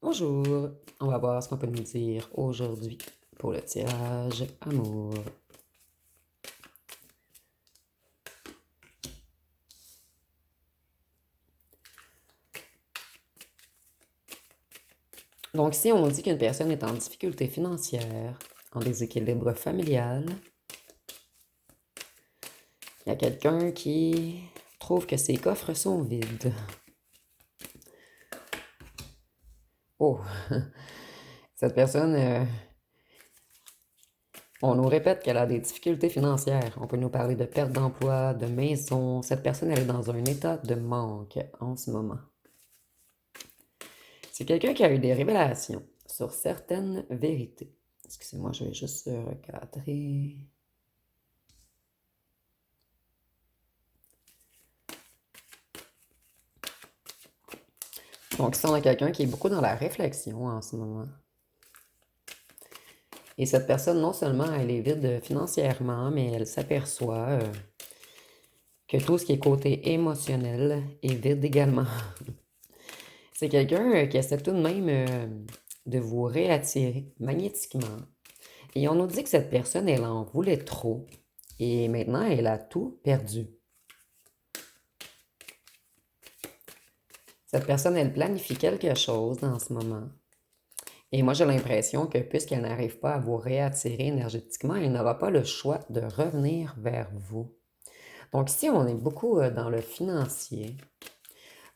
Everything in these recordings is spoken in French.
Bonjour, on va voir ce qu'on peut nous dire aujourd'hui pour le tirage amour. Donc, si on dit qu'une personne est en difficulté financière, en déséquilibre familial, il y a quelqu'un qui trouve que ses coffres sont vides. Oh, cette personne, on nous répète qu'elle a des difficultés financières. On peut nous parler de perte d'emploi, de maison. Cette personne, elle est dans un état de manque en ce moment. C'est quelqu'un qui a eu des révélations sur certaines vérités. Excusez-moi, je vais juste recadrer. Donc, ici, on a quelqu'un qui est beaucoup dans la réflexion en ce moment. Et cette personne, non seulement elle est vide financièrement, mais elle s'aperçoit que tout ce qui est côté émotionnel est vide également. C'est quelqu'un qui essaie tout de même de vous réattirer magnétiquement. Et on nous dit que cette personne, elle en voulait trop. Et maintenant, elle a tout perdu. Cette personne, elle planifie quelque chose dans ce moment. Et moi, j'ai l'impression que puisqu'elle n'arrive pas à vous réattirer énergétiquement, elle n'aura pas le choix de revenir vers vous. Donc ici, on est beaucoup dans le financier.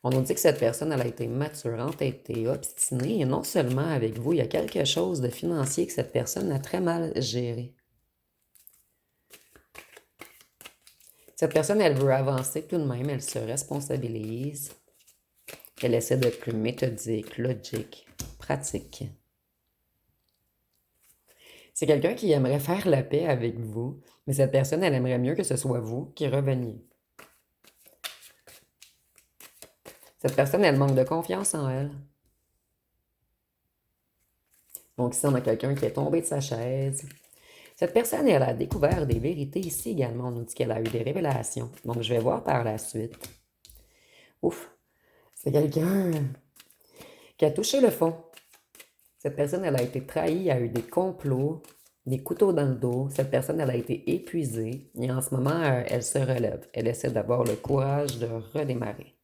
On nous dit que cette personne, elle a été mature, entêtée, obstinée, et non seulement avec vous, il y a quelque chose de financier que cette personne a très mal géré. Cette personne, elle veut avancer tout de même, elle se responsabilise. Elle essaie d'être plus méthodique, logique, pratique. C'est quelqu'un qui aimerait faire la paix avec vous, mais cette personne, elle aimerait mieux que ce soit vous qui reveniez. Cette personne, elle manque de confiance en elle. Donc ici, on a quelqu'un qui est tombé de sa chaise. Cette personne, elle a découvert des vérités ici également. On nous dit qu'elle a eu des révélations. Donc je vais voir par la suite. Ouf, c'est quelqu'un qui a touché le fond. Cette personne, elle a été trahie, a eu des complots, des couteaux dans le dos. Cette personne, elle a été épuisée et en ce moment, elle se relève. Elle essaie d'avoir le courage de redémarrer.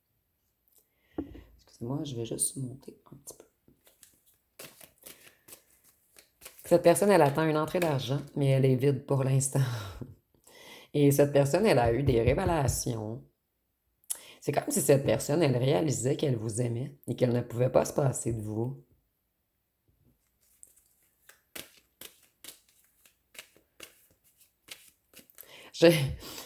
Excusez-moi, je vais juste monter un petit peu. Cette personne, elle attend une entrée d'argent, mais elle est vide pour l'instant. Et cette personne, elle a eu des révélations. C'est comme si cette personne, elle réalisait qu'elle vous aimait et qu'elle ne pouvait pas se passer de vous.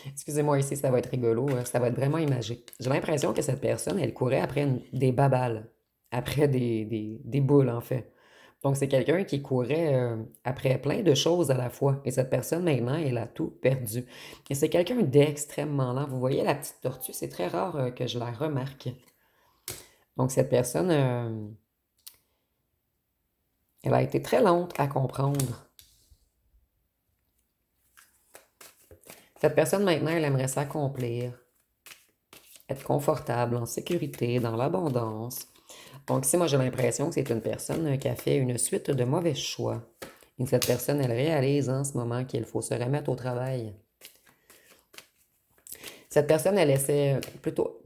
Excusez-moi ici, ça va être rigolo, ça va être vraiment imagé. J'ai l'impression que cette personne, elle courait après des babales, après des boules en fait. Donc c'est quelqu'un qui courait après plein de choses à la fois. Et cette personne maintenant, elle a tout perdu. Et c'est quelqu'un d'extrêmement lent. Vous voyez la petite tortue, c'est très rare que je la remarque. Donc cette personne, elle a été très lente à comprendre. Cette personne maintenant, elle aimerait s'accomplir, être confortable, en sécurité, dans l'abondance. Donc ici, moi, j'ai l'impression que c'est une personne qui a fait une suite de mauvais choix. Et cette personne, elle réalise en ce moment qu'il faut se remettre au travail. Cette personne, elle essaie plutôt...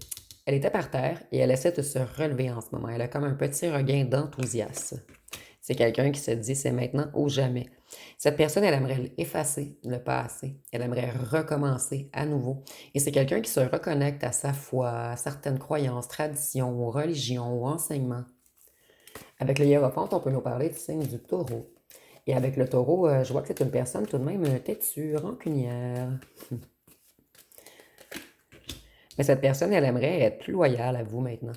Elle était par terre et elle essaie de se relever en ce moment. Elle a comme un petit regain d'enthousiasme. C'est quelqu'un qui se dit c'est maintenant ou jamais. Cette personne, elle aimerait effacer le passé. Elle aimerait recommencer à nouveau. Et c'est quelqu'un qui se reconnecte à sa foi, à certaines croyances, traditions, ou religions, ou enseignements. Avec le hiérophante, on peut nous parler du signe du taureau. Et avec le taureau, je vois que c'est une personne tout de même têtue, rancunière. Mais cette personne, elle aimerait être plus loyale à vous maintenant.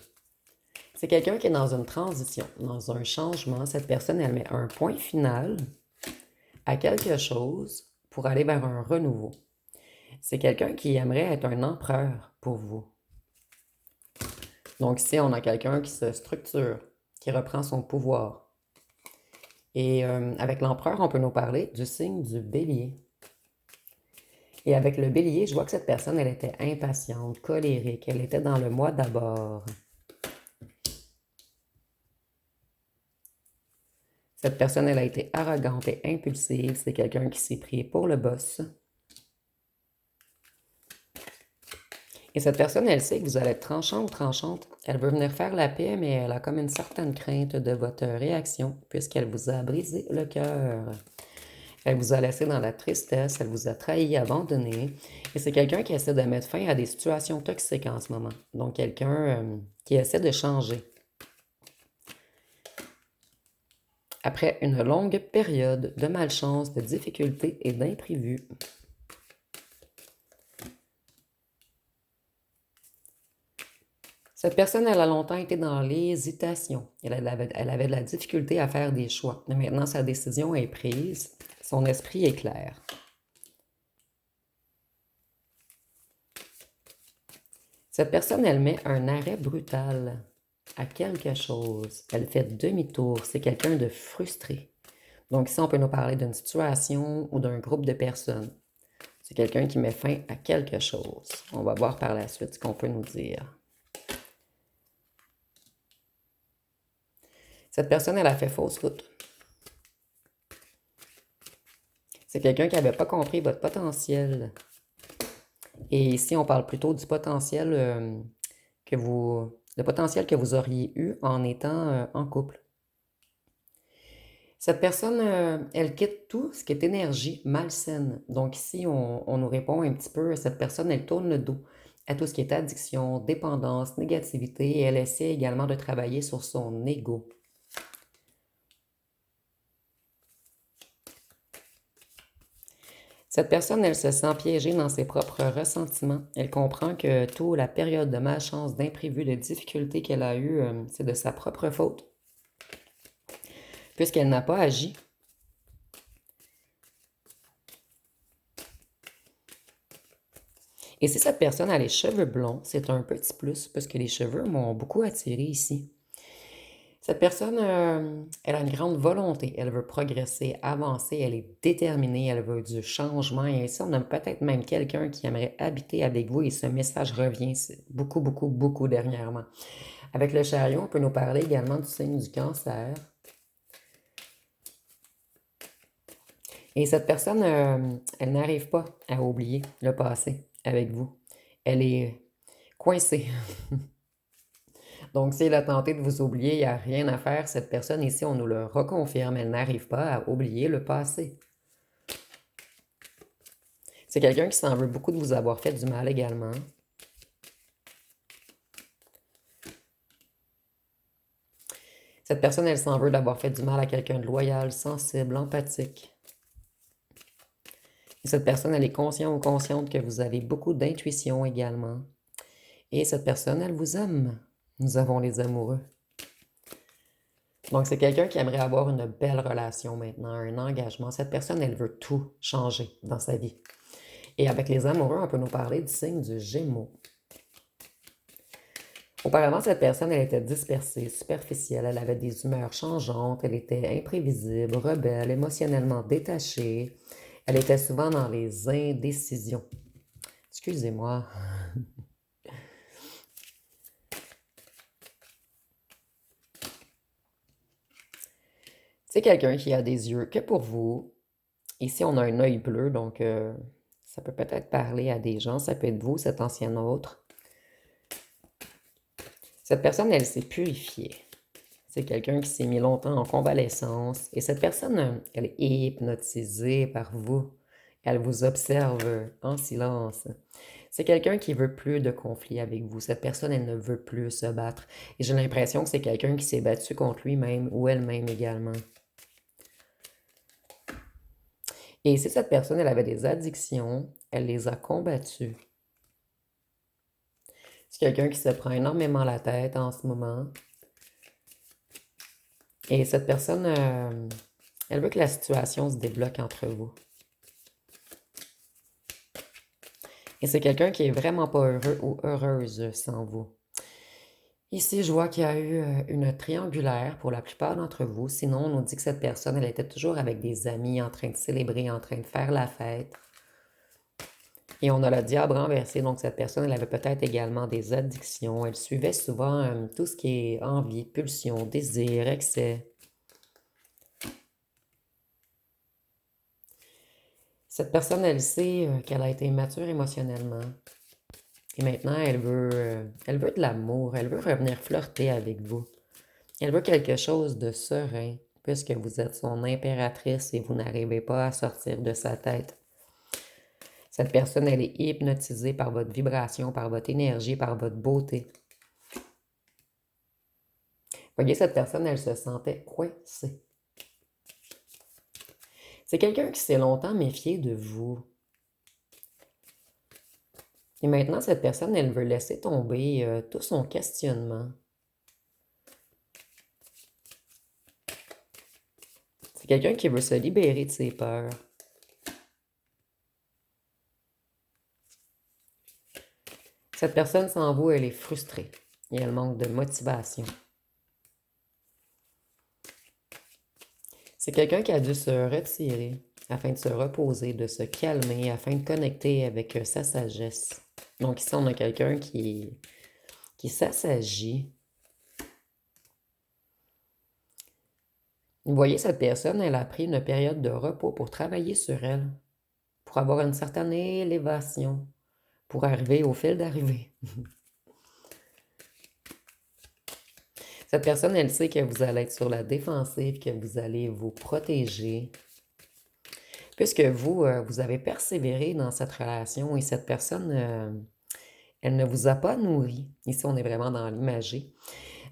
C'est quelqu'un qui est dans une transition, dans un changement. Cette personne, elle met un point final à quelque chose pour aller vers un renouveau. C'est quelqu'un qui aimerait être un empereur pour vous. Donc ici, on a quelqu'un qui se structure, qui reprend son pouvoir. Et avec l'empereur, on peut nous parler du signe du bélier. Et avec le bélier, je vois que cette personne, elle était impatiente, colérique, elle était dans le moi d'abord. Cette personne, elle a été arrogante et impulsive. C'est quelqu'un qui s'est pris pour le boss. Et cette personne, elle sait que vous allez être tranchant ou tranchante. Elle veut venir faire la paix, mais elle a comme une certaine crainte de votre réaction, puisqu'elle vous a brisé le cœur. Elle vous a laissé dans la tristesse, elle vous a trahi, abandonné. Et c'est quelqu'un qui essaie de mettre fin à des situations toxiques en ce moment. Donc, quelqu'un qui essaie de changer. Après une longue période de malchance, de difficultés et d'imprévus. Cette personne, elle a longtemps été dans l'hésitation. Elle avait de la difficulté à faire des choix. Mais maintenant, sa décision est prise. Son esprit est clair. Cette personne, elle met un arrêt brutal à quelque chose. Elle fait demi-tour. C'est quelqu'un de frustré. Donc ici, on peut nous parler d'une situation ou d'un groupe de personnes. C'est quelqu'un qui met fin à quelque chose. On va voir par la suite ce qu'on peut nous dire. Cette personne, elle a fait fausse route. C'est quelqu'un qui n'avait pas compris votre potentiel. Et ici, on parle plutôt du potentiel le potentiel que vous auriez eu en étant en couple. Cette personne, elle quitte tout ce qui est énergie malsaine. Donc ici, on nous répond un petit peu, cette personne, elle tourne le dos à tout ce qui est addiction, dépendance, négativité, et elle essaie également de travailler sur son ego. Cette personne, elle se sent piégée dans ses propres ressentiments. Elle comprend que toute la période de malchance, d'imprévu, de difficulté qu'elle a eue, c'est de sa propre faute, puisqu'elle n'a pas agi. Et si cette personne a les cheveux blonds, c'est un petit plus, parce que les cheveux m'ont beaucoup attiré ici. Cette personne, elle a une grande volonté, elle veut progresser, avancer, elle est déterminée, elle veut du changement. Et ici, on a peut-être même quelqu'un qui aimerait habiter avec vous et ce message revient beaucoup, beaucoup, beaucoup dernièrement. Avec le chariot, on peut nous parler également du signe du cancer. Et cette personne, elle n'arrive pas à oublier le passé avec vous. Elle est coincée. Donc, si elle a tenté de vous oublier, il n'y a rien à faire. Cette personne ici, on nous le reconfirme, elle n'arrive pas à oublier le passé. C'est quelqu'un qui s'en veut beaucoup de vous avoir fait du mal également. Cette personne, elle s'en veut d'avoir fait du mal à quelqu'un de loyal, sensible, empathique. Et cette personne, elle est consciente ou consciente que vous avez beaucoup d'intuition également. Et cette personne, elle vous aime. Nous avons les amoureux. Donc, c'est quelqu'un qui aimerait avoir une belle relation maintenant, un engagement. Cette personne, elle veut tout changer dans sa vie. Et avec les amoureux, on peut nous parler du signe du Gémeaux. Auparavant, cette personne, elle était dispersée, superficielle, elle avait des humeurs changeantes, elle était imprévisible, rebelle, émotionnellement détachée. Elle était souvent dans les indécisions. Excusez-moi. C'est quelqu'un qui a des yeux que pour vous. Ici, on a un œil bleu, donc ça peut peut-être parler à des gens. Ça peut être vous, cet ancien autre. Cette personne, elle s'est purifiée. C'est quelqu'un qui s'est mis longtemps en convalescence. Et cette personne, elle est hypnotisée par vous. Elle vous observe en silence. C'est quelqu'un qui veut plus de conflit avec vous. Cette personne, elle ne veut plus se battre. Et j'ai l'impression que c'est quelqu'un qui s'est battu contre lui-même ou elle-même également. Et si cette personne, elle avait des addictions, elle les a combattues. C'est quelqu'un qui se prend énormément la tête en ce moment. Et cette personne, elle veut que la situation se débloque entre vous. Et c'est quelqu'un qui est vraiment pas heureux ou heureuse sans vous. Ici, je vois qu'il y a eu une triangulaire pour la plupart d'entre vous. Sinon, on nous dit que cette personne, elle était toujours avec des amis, en train de célébrer, en train de faire la fête. Et on a le diable renversé, donc cette personne, elle avait peut-être également des addictions. Elle suivait souvent tout ce qui est envie, pulsion, désir, excès. Cette personne, elle sait qu'elle a été immature émotionnellement. Et maintenant, elle veut de l'amour. Elle veut revenir flirter avec vous. Elle veut quelque chose de serein, puisque vous êtes son impératrice et vous n'arrivez pas à sortir de sa tête. Cette personne, elle est hypnotisée par votre vibration, par votre énergie, par votre beauté. Voyez, cette personne, elle se sentait coincée. C'est quelqu'un qui s'est longtemps méfié de vous. Et maintenant, cette personne, elle veut laisser tomber tout son questionnement. C'est quelqu'un qui veut se libérer de ses peurs. Cette personne sans vous, elle est frustrée et elle manque de motivation. C'est quelqu'un qui a dû se retirer afin de se reposer, de se calmer, afin de connecter avec sa sagesse. Donc ici, on a quelqu'un qui s'assagit. Vous voyez, cette personne, elle a pris une période de repos pour travailler sur elle, pour avoir une certaine élévation, pour arriver au fil d'arrivée. Cette personne, elle sait que vous allez être sur la défensive, que vous allez vous protéger, puisque vous, vous avez persévéré dans cette relation et cette personne, elle ne vous a pas nourri. Ici, on est vraiment dans l'imagerie.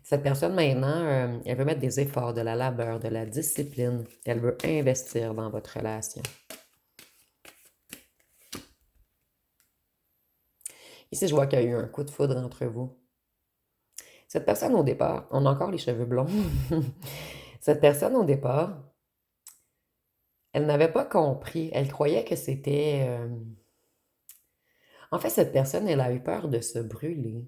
Cette personne, maintenant, elle veut mettre des efforts, de la labeur, de la discipline. Elle veut investir dans votre relation. Ici, je vois qu'il y a eu un coup de foudre entre vous. Cette personne, au départ, on a encore les cheveux blonds. Cette personne, au départ, elle n'avait pas compris. Elle croyait que c'était... En fait, cette personne, elle a eu peur de se brûler.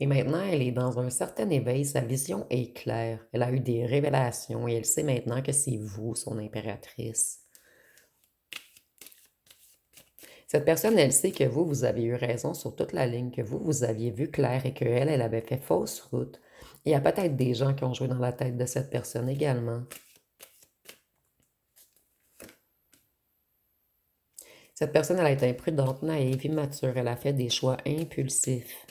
Et maintenant, elle est dans un certain éveil. Sa vision est claire. Elle a eu des révélations et elle sait maintenant que c'est vous, son impératrice. Cette personne, elle sait que vous, vous avez eu raison sur toute la ligne, que vous, vous aviez vu clair et qu'elle, elle avait fait fausse route. Il y a peut-être des gens qui ont joué dans la tête de cette personne également. Cette personne, elle a été imprudente, naïve, immature. Elle a fait des choix impulsifs.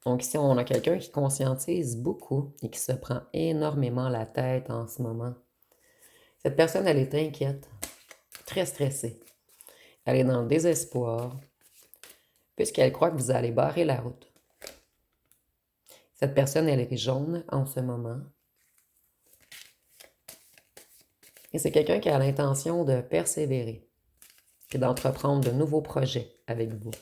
Donc ici, on a quelqu'un qui conscientise beaucoup et qui se prend énormément la tête en ce moment. Cette personne, elle est inquiète, très stressée. Elle est dans le désespoir, puisqu'elle croit que vous allez barrer la route. Cette personne, elle est jaune en ce moment. Et c'est quelqu'un qui a l'intention de persévérer et d'entreprendre de nouveaux projets avec vous.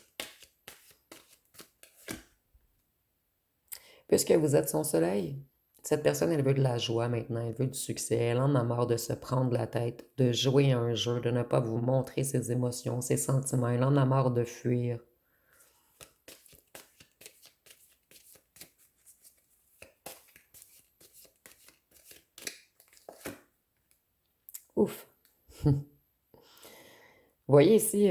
Puisque vous êtes son soleil, cette personne, elle veut de la joie maintenant, elle veut du succès, elle en a marre de se prendre la tête, de jouer à un jeu, de ne pas vous montrer ses émotions, ses sentiments, elle en a marre de fuir. Ouf! Vous voyez ici,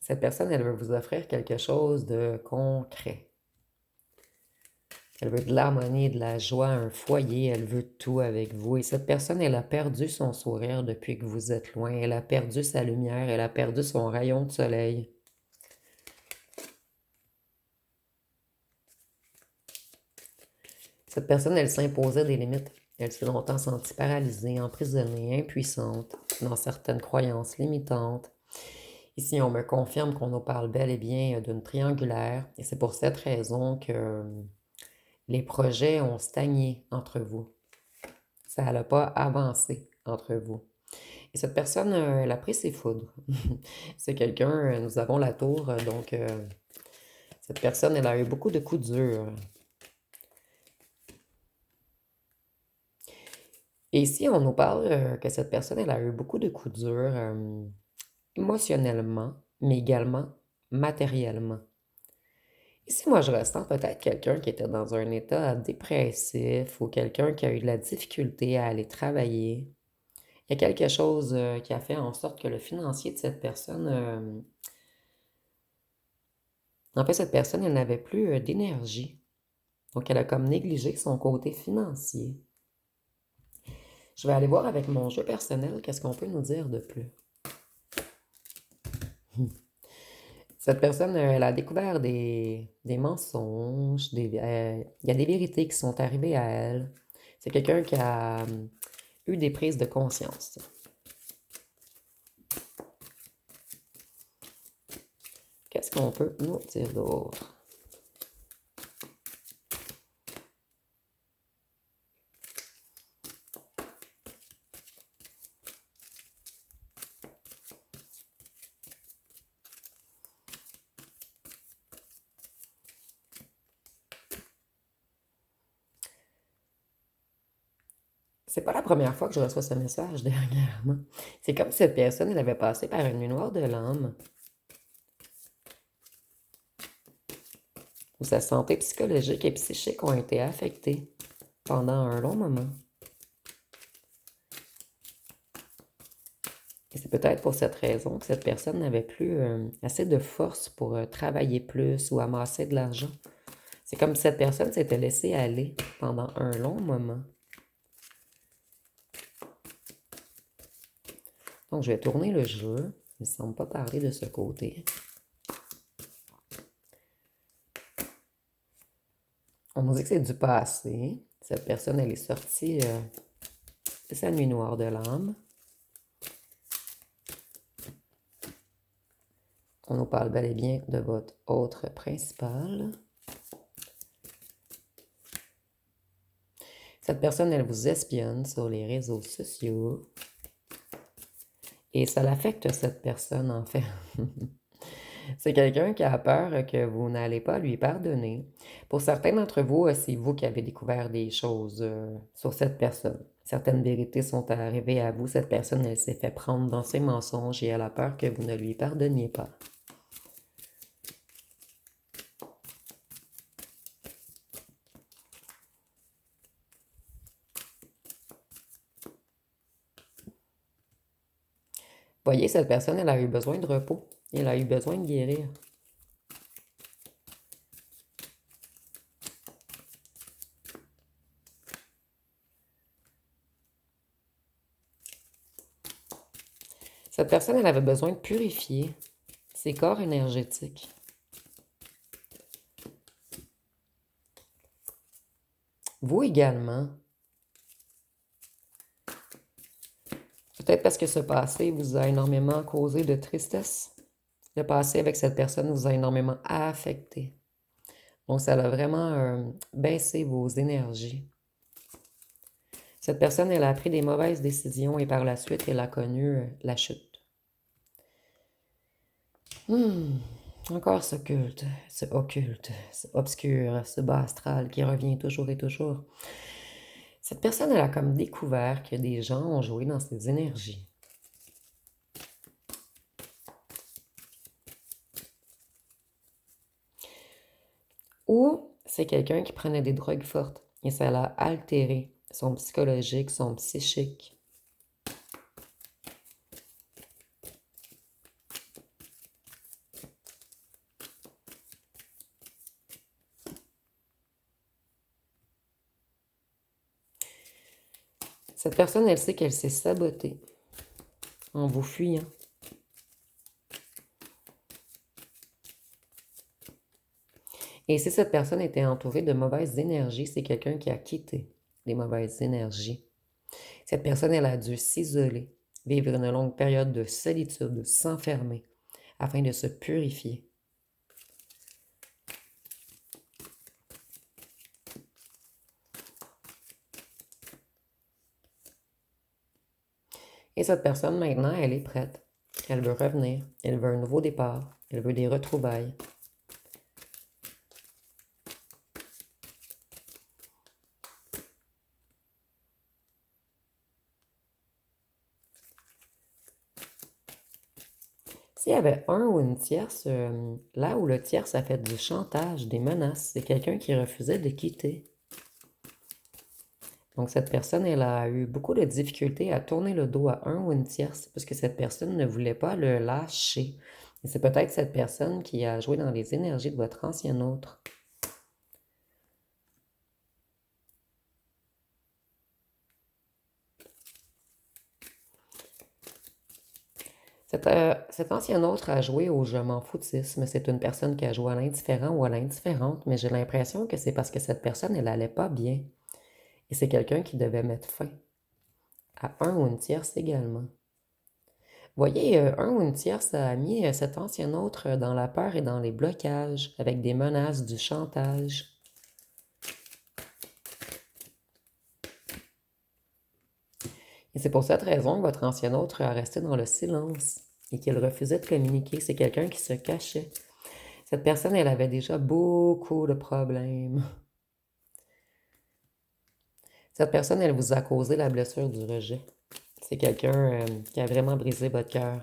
cette personne, elle veut vous offrir quelque chose de concret. Elle veut de l'harmonie, de la joie, un foyer, elle veut tout avec vous. Et cette personne, elle a perdu son sourire depuis que vous êtes loin. Elle a perdu sa lumière, elle a perdu son rayon de soleil. Cette personne, elle s'imposait des limites. Elle s'est longtemps sentie paralysée, emprisonnée, impuissante, dans certaines croyances limitantes. Ici, on me confirme qu'on nous parle bel et bien d'une triangulaire. Et c'est pour cette raison que les projets ont stagné entre vous. Ça n'a pas avancé entre vous. Et cette personne, elle a pris ses foudres. C'est quelqu'un, nous avons la tour, donc cette personne, elle a eu beaucoup de coups durs. Et ici, on nous parle que cette personne, elle a eu beaucoup de coups durs émotionnellement, mais également matériellement. Ici, moi, je ressens peut-être quelqu'un qui était dans un état dépressif ou quelqu'un qui a eu de la difficulté à aller travailler. Il y a quelque chose qui a fait en sorte que le financier de cette personne, en fait, cette personne, elle n'avait plus d'énergie. Donc, elle a comme négligé son côté financier. Je vais aller voir avec mon jeu personnel qu'est-ce qu'on peut nous dire de plus. Cette personne, elle a découvert des mensonges, il y a des vérités qui sont arrivées à elle. C'est quelqu'un qui a eu des prises de conscience. Qu'est-ce qu'on peut nous dire d'autre? C'est pas la première fois que je reçois ce message dernièrement. C'est comme si cette personne, elle avait passé par une nuit noire de l'âme, où sa santé psychologique et psychique ont été affectées pendant un long moment. Et c'est peut-être pour cette raison que cette personne n'avait plus assez de force pour travailler plus ou amasser de l'argent. C'est comme si cette personne s'était laissée aller pendant un long moment. Donc, je vais tourner le jeu. Il ne semble pas parler de ce côté. On nous dit que c'est du passé. Cette personne, elle est sortie de sa nuit noire de l'âme. On nous parle bel et bien de votre autre principal. Cette personne, elle vous espionne sur les réseaux sociaux. Et ça l'affecte, cette personne, en fait. C'est quelqu'un qui a peur que vous n'allez pas lui pardonner. Pour certains d'entre vous, c'est vous qui avez découvert des choses sur cette personne. Certaines vérités sont arrivées à vous. Cette personne, elle s'est fait prendre dans ses mensonges et elle a peur que vous ne lui pardonniez pas. Voyez, cette personne, elle a eu besoin de repos. Elle a eu besoin de guérir. Cette personne, elle avait besoin de purifier ses corps énergétiques. Vous également. Peut-être parce que ce passé vous a énormément causé de tristesse. Le passé avec cette personne vous a énormément affecté. Donc, ça a vraiment baissé vos énergies. Cette personne, elle a pris des mauvaises décisions et par la suite, elle a connu la chute. Encore ce culte, ce occulte, ce obscur, ce bas astral qui revient toujours et toujours. Cette personne, elle a comme découvert que des gens ont joué dans ses énergies. Ou c'est quelqu'un qui prenait des drogues fortes et ça l'a altéré son psychologique, son psychique. Cette personne, elle sait qu'elle s'est sabotée en vous fuyant. Et si cette personne était entourée de mauvaises énergies, c'est quelqu'un qui a quitté les mauvaises énergies. Cette personne, elle a dû s'isoler, vivre une longue période de solitude, s'enfermer, afin de se purifier. Et cette personne, maintenant, elle est prête. Elle veut revenir. Elle veut un nouveau départ. Elle veut des retrouvailles. S'il y avait un ou une tierce, là où le tierce a fait du chantage, des menaces, c'est quelqu'un qui refusait de quitter. Donc, cette personne, elle a eu beaucoup de difficultés à tourner le dos à un ou une tierce parce que cette personne ne voulait pas le lâcher. Et c'est peut-être cette personne qui a joué dans les énergies de votre ancien autre. Cet ancien autre a joué au je m'en foutisme. C'est une personne qui a joué à l'indifférent ou à l'indifférente, mais j'ai l'impression que c'est parce que cette personne, elle allait pas bien. Et c'est quelqu'un qui devait mettre fin à un ou une tierce également. Voyez, un ou une tierce a mis cet ancien autre dans la peur et dans les blocages, avec des menaces, du chantage. Et c'est pour cette raison que votre ancien autre a resté dans le silence et qu'il refusait de communiquer. C'est quelqu'un qui se cachait. Cette personne, elle avait déjà beaucoup de problèmes. Cette personne, elle vous a causé la blessure du rejet. C'est quelqu'un qui a vraiment brisé votre cœur.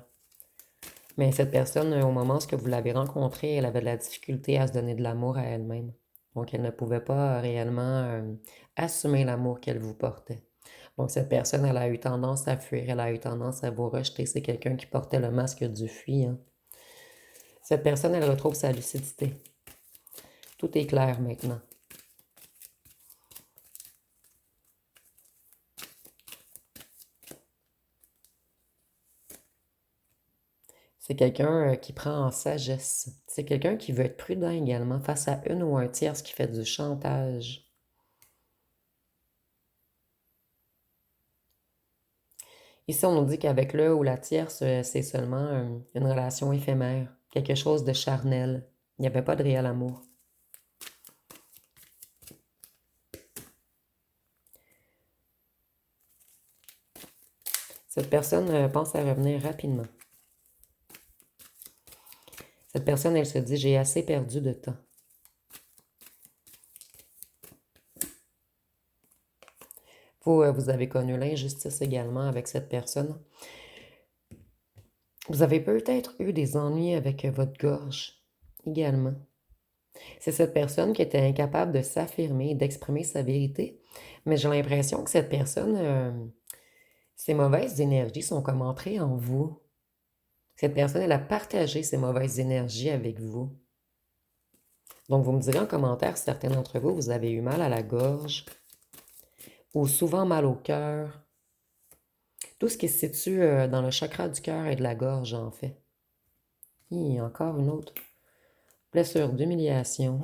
Mais cette personne, au moment où vous l'avez rencontrée, elle avait de la difficulté à se donner de l'amour à elle-même. Donc, elle ne pouvait pas réellement assumer l'amour qu'elle vous portait. Donc, cette personne, elle a eu tendance à fuir, elle a eu tendance à vous rejeter. C'est quelqu'un qui portait le masque du fui, hein. Cette personne, elle retrouve sa lucidité. Tout est clair maintenant. C'est quelqu'un qui prend en sagesse. C'est quelqu'un qui veut être prudent également face à une ou un tierce qui fait du chantage. Ici, on nous dit qu'avec le ou la tierce, c'est seulement une relation éphémère, quelque chose de charnel. Il n'y avait pas de réel amour. Cette personne pense à revenir rapidement. Cette personne, elle se dit, j'ai assez perdu de temps. Vous avez connu l'injustice également avec cette personne. Vous avez peut-être eu des ennuis avec votre gorge également. C'est cette personne qui était incapable de s'affirmer, d'exprimer sa vérité, mais j'ai l'impression que cette personne, ses mauvaises énergies sont comme entrées en vous. Cette personne, elle a partagé ses mauvaises énergies avec vous. Donc, vous me direz en commentaire si certains d'entre vous, vous avez eu mal à la gorge ou souvent mal au cœur. Tout ce qui se situe dans le chakra du cœur et de la gorge, en fait. Encore une autre blessure d'humiliation.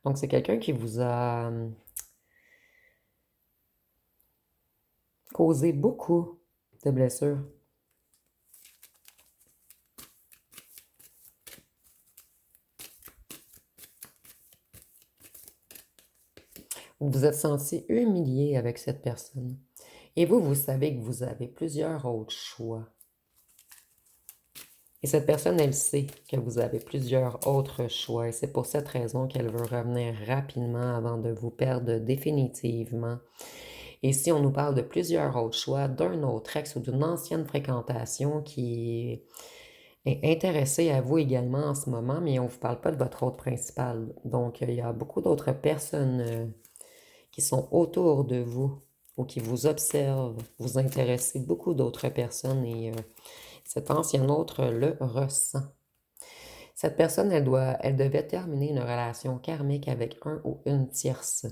Donc, c'est quelqu'un qui vous a causé beaucoup de blessures. Vous vous êtes senti humilié avec cette personne. Et vous savez que vous avez plusieurs autres choix. Et cette personne, elle sait que vous avez plusieurs autres choix. Et c'est pour cette raison qu'elle veut revenir rapidement avant de vous perdre définitivement. Et si on nous parle de plusieurs autres choix, d'un autre ex ou d'une ancienne fréquentation qui est intéressée à vous également en ce moment, mais on ne vous parle pas de votre hôte principal. Donc, il y a beaucoup d'autres personnes qui sont autour de vous ou qui vous observent. Vous intéressez beaucoup d'autres personnes et cet ancien autre le ressent. Cette personne, elle devait terminer une relation karmique avec un ou une tierce.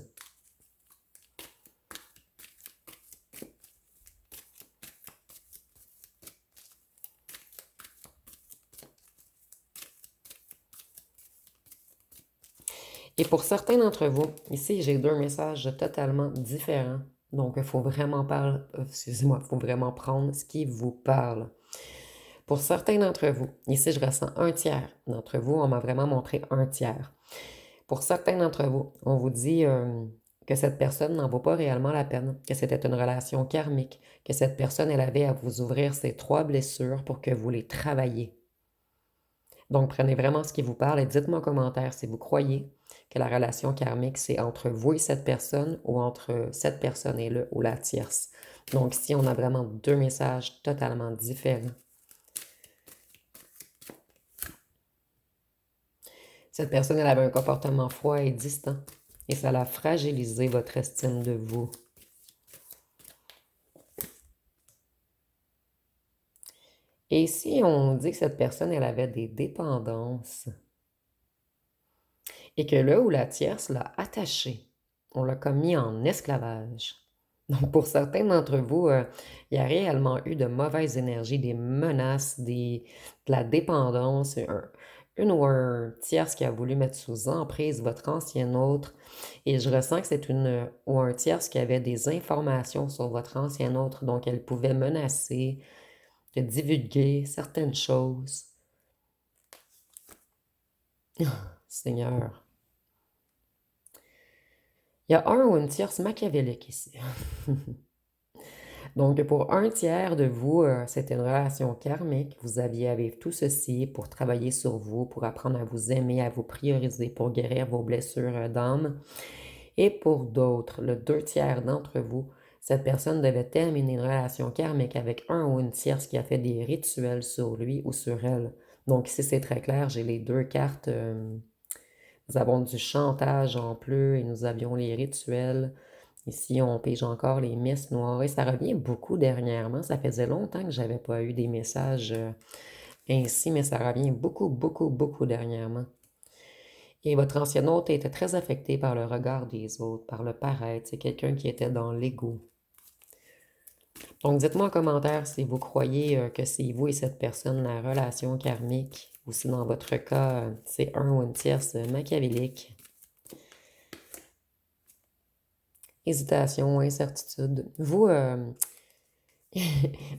Et pour certains d'entre vous, ici j'ai deux messages totalement différents. Donc il faut vraiment faut vraiment prendre ce qui vous parle. Pour certains d'entre vous, ici je ressens un tiers d'entre vous, on m'a vraiment montré un tiers. Pour certains d'entre vous, on vous dit que cette personne n'en vaut pas réellement la peine, que c'était une relation karmique, que cette personne, elle avait à vous ouvrir ces trois blessures pour que vous les travailliez. Donc, prenez vraiment ce qui vous parle et dites-moi en commentaire si vous croyez que la relation karmique, c'est entre vous et cette personne ou entre cette personne et le ou la tierce. Donc, ici, on a vraiment deux messages totalement différents. Cette personne, elle avait un comportement froid et distant et ça l'a fragilisé votre estime de vous. Et ici, on dit que cette personne, elle avait des dépendances et que le ou la tierce l'a attaché. On l'a comme mis en esclavage. Donc, pour certains d'entre vous, il y a réellement eu de mauvaises énergies, des menaces, de la dépendance, une ou un tierce qui a voulu mettre sous emprise votre ancien autre. Et je ressens que c'est une ou un tierce qui avait des informations sur votre ancien autre, donc elle pouvait menacer, de divulguer certaines choses. Seigneur. Il y a un ou une tierce machiavélique ici. Donc, pour un tiers de vous, c'était une relation karmique. Vous aviez à vivre tout ceci pour travailler sur vous, pour apprendre à vous aimer, à vous prioriser, pour guérir vos blessures d'âme. Et pour d'autres, le deux tiers d'entre vous, cette personne devait terminer une relation karmique avec un ou une tierce qui a fait des rituels sur lui ou sur elle. Donc ici, c'est très clair, j'ai les deux cartes. Nous avons du chantage en plus et nous avions les rituels. Ici, on pige encore les messes noires et ça revient beaucoup dernièrement. Ça faisait longtemps que j'avais pas eu des messages ainsi, mais ça revient beaucoup, beaucoup, beaucoup dernièrement. Et votre ancien hôte était très affecté par le regard des autres, par le paraître. C'est quelqu'un qui était dans l'ego. Donc, dites-moi en commentaire si vous croyez que c'est vous et cette personne, la relation karmique, ou si dans votre cas, c'est un ou une tierce machiavélique. Hésitation, incertitude. Vous,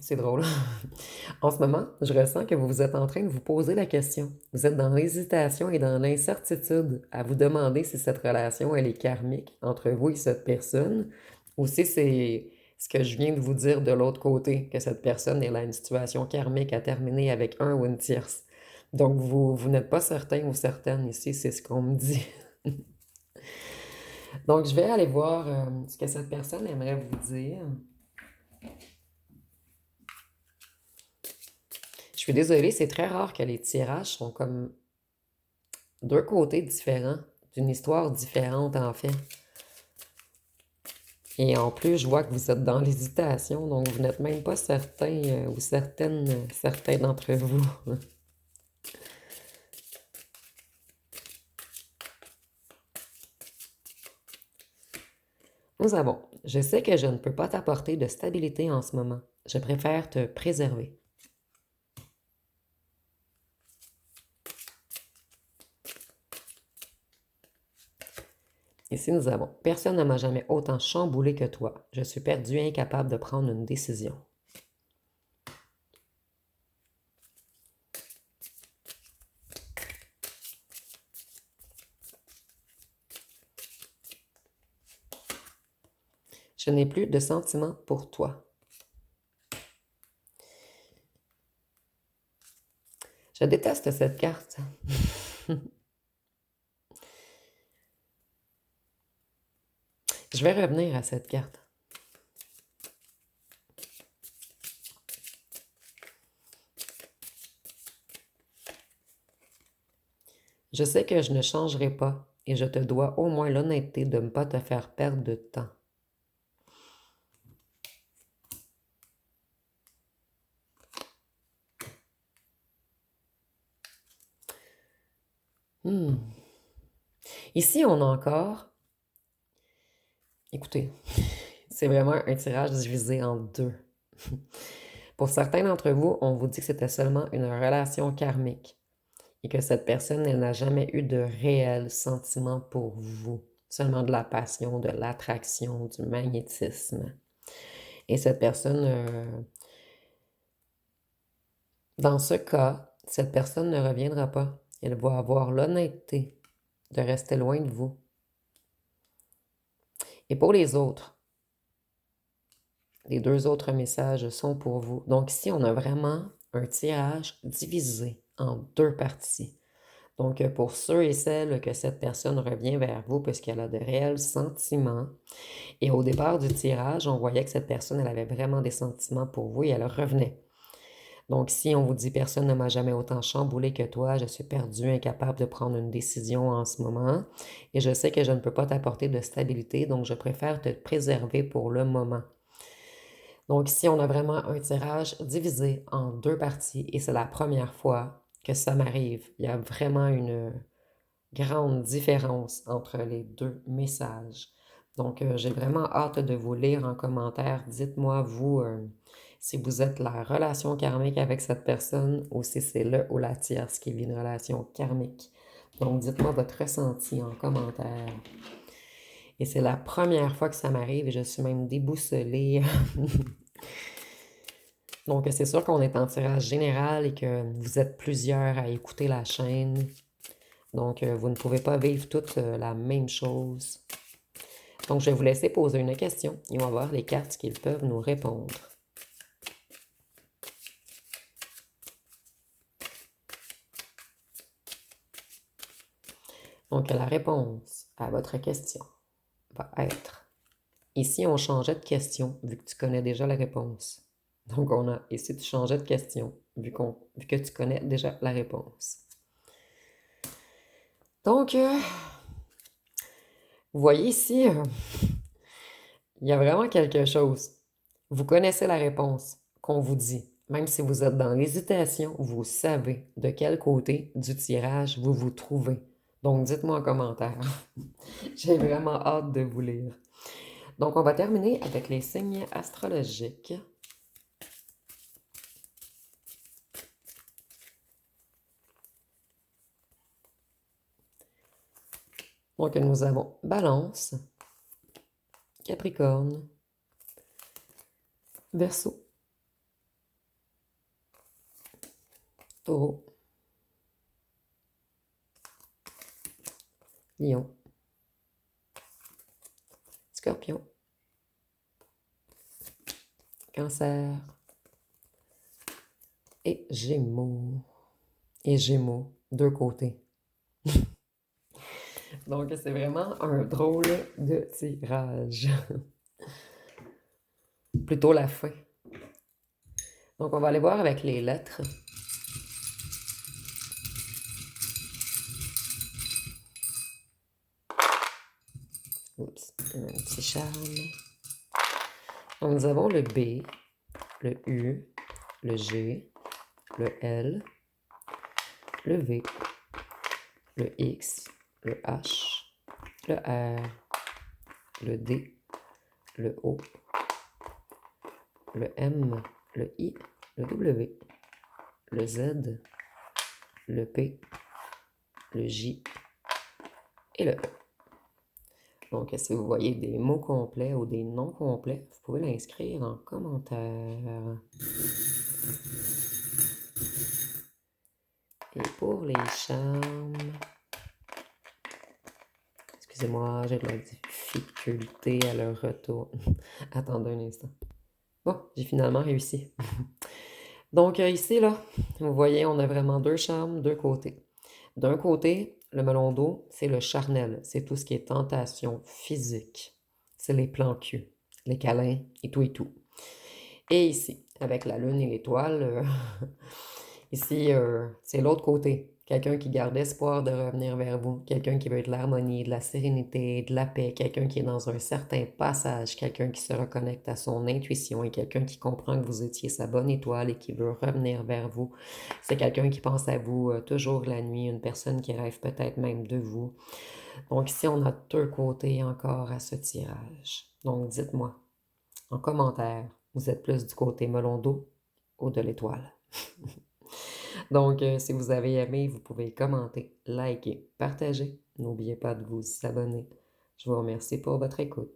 c'est drôle. En ce moment, je ressens que vous êtes en train de vous poser la question. Vous êtes dans l'hésitation et dans l'incertitude à vous demander si cette relation, elle est karmique entre vous et cette personne, ou si c'est ce que je viens de vous dire de l'autre côté, que cette personne, elle a une situation karmique à terminer avec un ou une tierce. Donc, vous n'êtes pas certain ou certaine ici, c'est ce qu'on me dit. Donc, je vais aller voir ce que cette personne aimerait vous dire. Je suis désolée, c'est très rare que les tirages sont comme deux côtés différents, d'une histoire différente en fait. Et en plus, je vois que vous êtes dans l'hésitation, donc vous n'êtes même pas certain ou certaines, certains d'entre vous. Nous avons, je sais que je ne peux pas t'apporter de stabilité en ce moment. Je préfère te préserver. Ici, nous avons, personne ne m'a jamais autant chamboulé que toi. Je suis perdu et incapable de prendre une décision. Je n'ai plus de sentiments pour toi. Je déteste cette carte. Je vais revenir à cette carte. Je sais que je ne changerai pas et je te dois au moins l'honnêteté de ne pas te faire perdre de temps. Ici, on a encore... Écoutez, c'est vraiment un tirage divisé en deux. Pour certains d'entre vous, on vous dit que c'était seulement une relation karmique et que cette personne, elle n'a jamais eu de réel sentiment pour vous, seulement de la passion, de l'attraction, du magnétisme. Et cette personne, dans ce cas, cette personne ne reviendra pas. Elle va avoir l'honnêteté de rester loin de vous. Et pour les autres, les deux autres messages sont pour vous. Donc ici, on a vraiment un tirage divisé en deux parties. Donc pour ceux et celles que cette personne revient vers vous parce qu'elle a de réels sentiments. Et au départ du tirage, on voyait que cette personne, elle avait vraiment des sentiments pour vous et elle revenait. Donc, si on vous dit personne ne m'a jamais autant chamboulé que toi, je suis perdu, incapable de prendre une décision en ce moment, et je sais que je ne peux pas t'apporter de stabilité, donc je préfère te préserver pour le moment. Donc, ici, on a vraiment un tirage divisé en deux parties, et c'est la première fois que ça m'arrive. Il y a vraiment une grande différence entre les deux messages. Donc, j'ai vraiment hâte de vous lire en commentaire. Dites-moi, vous, si vous êtes la relation karmique avec cette personne ou si c'est le ou la tierce qui vit une relation karmique. Donc, dites-moi votre ressenti en commentaire. Et c'est la première fois que ça m'arrive et je suis même déboussolée. Donc, c'est sûr qu'on est en tirage général et que vous êtes plusieurs à écouter la chaîne. Donc, vous ne pouvez pas vivre toute la même chose. Donc, je vais vous laisser poser une question et on va voir les cartes qu'ils peuvent nous répondre. Donc, la réponse à votre question va être, ici, on changeait de question vu que tu connais déjà la réponse. Donc, on a, ici, tu changeais de question vu que tu connais déjà la réponse. Donc, vous voyez ici, il y a vraiment quelque chose. Vous connaissez la réponse qu'on vous dit. Même si vous êtes dans l'hésitation, vous savez de quel côté du tirage vous vous trouvez. Donc, dites-moi en commentaire. J'ai vraiment hâte de vous lire. Donc, on va terminer avec les signes astrologiques. Donc, nous avons Balance, Capricorne, Verseau, Taureau, Lion, Scorpion, Cancer et Gémeaux. Et Gémeaux, deux côtés. Donc, c'est vraiment un drôle de tirage. Plutôt la fin. Donc, on va aller voir avec les lettres. Oups, un petit charme. Donc, nous avons le B, le U, le G, le L, le V, le X, le H, le R, le D, le O, le M, le I, le W, le Z, le P, le J et le E. Donc, si vous voyez des mots complets ou des noms complets, vous pouvez l'inscrire en commentaire. Et pour les charmes, excusez-moi, j'ai de la difficulté à leur retour. Attendez un instant. Bon, j'ai finalement réussi. Donc ici, là, vous voyez, on a vraiment deux charmes, deux côtés. D'un côté, le melon d'eau, c'est le charnel. C'est tout ce qui est tentation physique. C'est les plans cul, les câlins et tout et tout. Et ici, avec la lune et l'étoile, ici, c'est l'autre côté. Quelqu'un qui garde espoir de revenir vers vous, quelqu'un qui veut de l'harmonie, de la sérénité, de la paix, quelqu'un qui est dans un certain passage, quelqu'un qui se reconnecte à son intuition et quelqu'un qui comprend que vous étiez sa bonne étoile et qui veut revenir vers vous. C'est quelqu'un qui pense à vous toujours la nuit, une personne qui rêve peut-être même de vous. Donc ici, on a deux côtés encore à ce tirage. Donc dites-moi en commentaire, vous êtes plus du côté melon d'eau ou de l'étoile? Donc, si vous avez aimé, vous pouvez commenter, liker, partager. N'oubliez pas de vous abonner. Je vous remercie pour votre écoute.